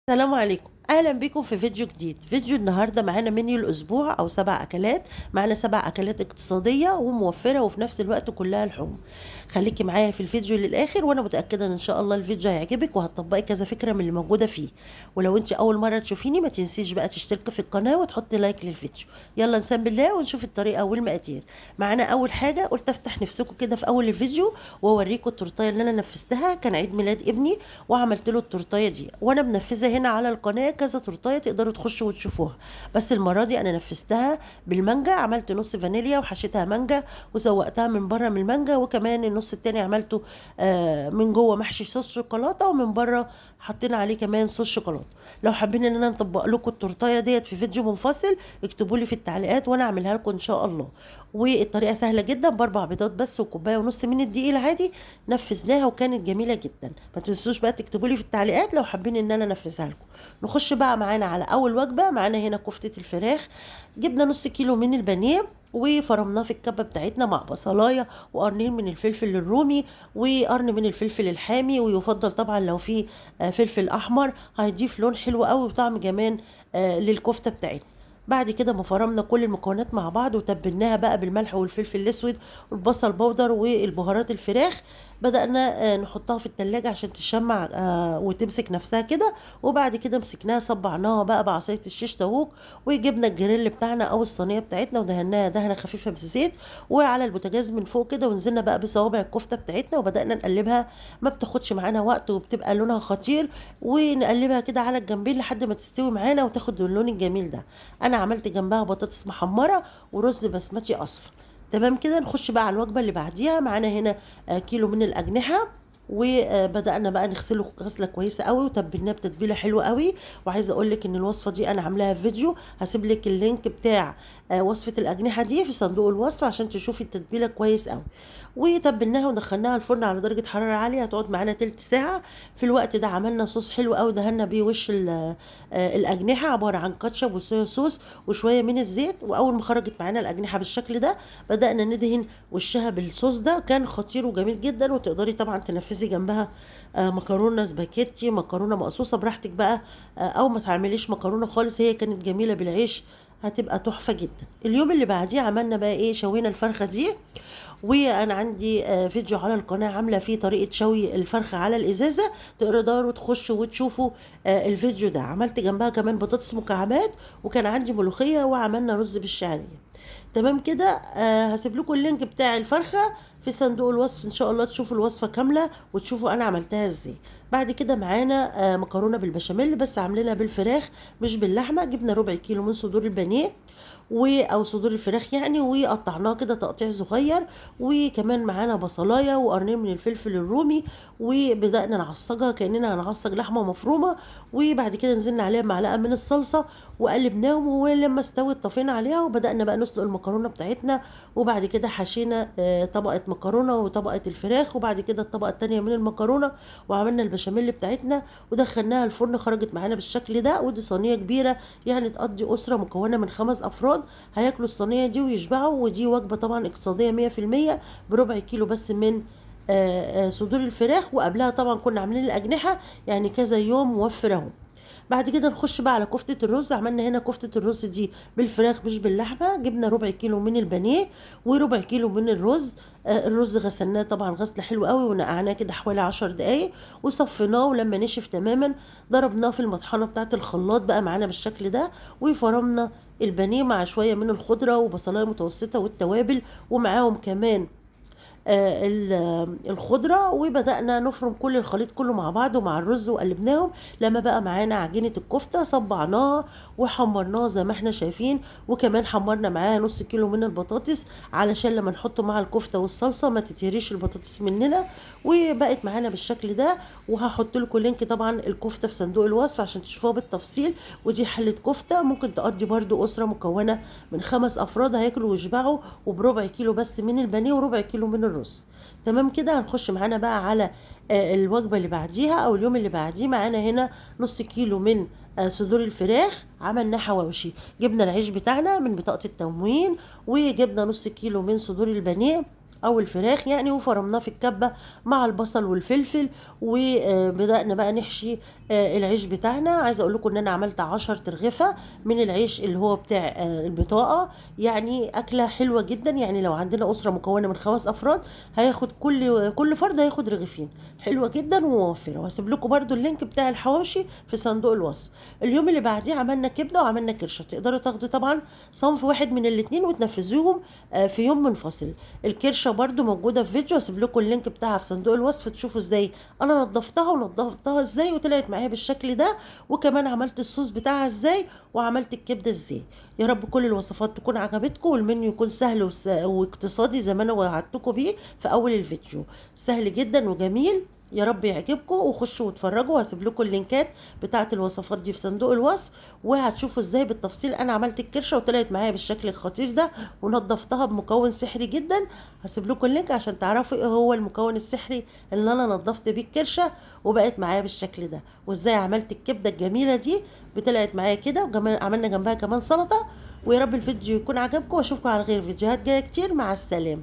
السلام عليكم، أهلا بكم في فيديو جديد. فيديو النهاردة معانا منيو الأسبوع أو 7 أكلات. معانا 7 أكلات اقتصادية وموفرة وفي نفس الوقت كلها لحوم. خليكي معايا في الفيديو للآخر وأنا متأكدة إن شاء الله الفيديو هيعجبك وهتطبقي كذا فكرة من اللي موجودة فيه. ولو أنت أول مرة تشوفيني ما تنسيش بقى تشتركي في القناة وتحطي لايك للفيديو. يلا نسم بالله ونشوف الطريقة والمقادير. معانا أول حاجة قلت أفتح نفسكم كده في أول الفيديو وأوريكم التورتاية اللي أنا نفذتها. كان عيد ميلاد ابني وعملت له التورتايه دي وانا منفذه هنا على القناه كذا تورتايه تقدروا تخشوا وتشوفوها. بس المره دي انا نفذتها بالمانجا، عملت نص فانيليا وحشيتها مانجا وسوقتها من بره من المانجا، وكمان النص التاني عملته من جوه محشي صوص شوكولاته ومن بره حطينا عليه كمان صوص شوكولاته. لو حابين ان انا نطبق لكم التورتايه ديت في فيديو منفصل اكتبوا لي في التعليقات وانا اعملها لكم ان شاء الله. والطريقه سهله جدا، ب4 بيضات بس وكوبايه ونص من الدقيق العادي. نفذناها وكانت جميله جدا. ما تنسوش بقى تكتبوا لي في التعليقات لو حابين ان انا انفذها لكم. نخش بقى معانا على اول وجبه. معانا هنا كفته الفراخ. جبنا نص كيلو من البانيه وفرمناه في الكبه بتاعتنا مع بصلايه وقرنين من الفلفل الرومي وقرن من الفلفل الحامي، ويفضل طبعا لو في فلفل احمر هيضيف لون حلو قوي وطعم كمان للكفته بتاعتنا. بعد كده ما فرمنا كل المكونات مع بعض وتبلناها بقى بالملح والفلفل الاسود والبصل بودر والبهارات الفراخ. بدأنا نحطها في التلاجة عشان تشمع وتمسك نفسها كده. وبعد كده مسكناها صبعناها بقى بعصاية الشيش طاووق وجبنا الجريل بتاعنا او الصينية بتاعتنا ودهناها دهنة خفيفة بزيت وعلى البوتاجاز من فوق كده، ونزلنا بقى بصوابع الكفتة بتاعتنا وبدأنا نقلبها. ما بتاخدش معانا وقت وبتبقى لونها خطير، ونقلبها كده على الجنبين لحد ما تستوي معانا وتاخد اللون الجميل ده. انا عملت جنبها بطاطس محمرة ورز بسمتي اصفر. تمام كده. نخش بقى على الوجبة اللي بعديها. معانا هنا كيلو من الأجنحة، وبدأنا بقى نغسله غسلة كويسة قوي وتبلناه بتتبيلة حلوة قوي. وعايزة اقول لك ان الوصفة دي انا عاملاها في فيديو، هسيب لك اللينك بتاع وصفة الأجنحة دي في صندوق الوصف عشان تشوفي التتبيلة كويس قوي. وتبلناها ودخلناها الفرن على درجة حرارة عالية، هتقعد معانا تلت ساعة. في الوقت ده عملنا صوص حلو قوي دهنا بيه وش الأجنحة، عبارة عن كاتشب وصويا صوص وشوية من الزيت. وأول ما خرجت معانا الأجنحة بالشكل ده بدأنا ندهن وشها بالصوص ده. كان خطير وجميل جدا. وتقدري طبعا تنفذي جنبها مكرونة سباكيتي، مكرونة مقصوصة براحتك بقى، أو ما تعمليش مكرونة خالص. هي كانت جميلة بالعيش، هتبقى تحفة جدا. اليوم اللي بعديه عملنا بقى ايه، شوينا الفرخة دي. وانا عندي فيديو على القناه عامله فيه طريقه شوي الفرخه على الازازه، تقدروا تخشوا وتشوفوا الفيديو ده. عملت جنبها كمان بطاطس مكعبات وكان عندي ملوخيه وعملنا رز بالشعريه. تمام كده. هسيب لكم اللينك بتاع الفرخه في صندوق الوصف ان شاء الله تشوفوا الوصفه كامله وتشوفوا انا عملتها ازاي. بعد كده معانا مكرونه بالبشاميل بس عاملينها بالفراخ مش باللحمه. جبنا ربع كيلو من صدور البانيه او صدور الفراخ يعني، وقطعناه كده تقطيع صغير. وكمان معانا بصلايه وقرنين من الفلفل الرومي، وبدأنا نعصجها كأننا هنعصج لحمه مفرومه. وبعد كده نزلنا عليها معلقه من الصلصه وقلبناهم، ولما استوت طفينا عليها وبدأنا بقى نسلق المكرونه بتاعتنا. وبعد كده حشينا طبقه مكرونه وطبقه الفراخ وبعد كده الطبقه التانيه من المكرونه، وعملنا البشاميل بتاعتنا ودخلناها الفرن. خرجت معانا بالشكل ده. ودي صينيه كبيره يعني تقضي اسره مكونه من 5 افراد هياكلوا الصينيه دي ويشبعوا. ودي وجبه طبعا اقتصاديه 100%، بربع كيلو بس من صدور الفراخ. وقبلها طبعا كنا عاملين الاجنحه يعني كذا يوم موفر اهو. بعد كده نخش بقى على كفتة الرز. عملنا هنا كفتة الرز دي بالفراخ مش باللحمة. جبنا ربع كيلو من البانيه وربع كيلو من الرز. الرز غسلناه طبعا غسلة حلوة قوي ونقعناه كده حوالي 10 دقايق وصفيناه. ولما نشف تماما ضربناه في المطحنة بتاعة الخلاط بقى معانا بالشكل ده. وفرمنا البانيه مع شوية من الخضرة وبصلاية متوسطة والتوابل ومعاهم كمان الخضرة. وبدأنا نفرم كل الخليط كله مع بعض ومع الرز وقلبناهم. لما بقى معانا عجينة الكفتة صبعناها وحمرناها زي ما احنا شايفين. وكمان حمرنا معاها نص كيلو من البطاطس علشان لما نحطه مع الكفتة والصلصة ما تتهريش البطاطس مننا. وبقت معانا بالشكل ده. وهحط لكم لينك طبعا الكفتة في صندوق الوصف عشان تشوفوها بالتفصيل. ودي حلة كفتة ممكن تقضي برضو أسرة مكونة من 5 أفراد هياكلوا ويشبعوا، وبربع كيلو بس من البانيه وربع كيلو من الرز. تمام كده. هنخش معانا بقى على الوجبة اللي بعديها او اليوم اللي بعديه. معانا هنا نص كيلو من صدور الفراخ عملناه حواوشي. جبنا العيش بتاعنا من بطاقة التموين وجبنا نص كيلو من صدور البانيه او الفراخ يعني، وفرمناه في الكبة مع البصل والفلفل. وبدأنا بقى نحشي العيش بتاعنا. عايزة اقول لكم ان انا عملت 10 ترغفة من العيش اللي هو بتاع البطاقة. يعني اكلة حلوة جدا، يعني لو عندنا اسرة مكونة من 5 افراد هياخد كل فرد هياخد رغيفين. حلوة جدا وموفرة. وهسيب لكم برضو اللينك بتاع الحواوشي في صندوق الوصف. اليوم اللي بعديه عملنا كبدة وعملنا كرشة. تقدروا تاخدوا طبعا صنف واحد من الاتنين وتنفذوهم في يوم منفصل. الكرشه برضو موجوده في فيديو، هسيب لكم اللينك بتاعها في صندوق الوصف تشوفوا ازاي انا نضفتها ونضفتها ازاي وطلعت معايا بالشكل ده. وكمان عملت الصوص بتاعها ازاي وعملت الكبده ازاي. يا رب كل الوصفات تكون عجبتكم والمنيو يكون سهل واقتصادي زي ما انا وعدتكم بيه في اول الفيديو. سهل جدا وجميل. يا رب يعجبكم وخشوا واتفرجوا. وهسيب لكم اللينكات بتاعه الوصفات دي في صندوق الوصف. وهتشوفوا ازاي بالتفصيل انا عملت الكرشه وطلعت معايا بالشكل الخطير ده ونضفتها بمكون سحري جدا. هسيب لكم اللينك عشان تعرفوا ايه هو المكون السحري اللي انا نضفت بيه الكرشه وبقت معايا بالشكل ده. وازاي عملت الكبده الجميله دي طلعت معايا كده. وعملنا جنبها كمان سلطه. ويا رب الفيديو يكون عجبكم واشوفكم على غير فيديوهات جايه كتير. مع السلامه.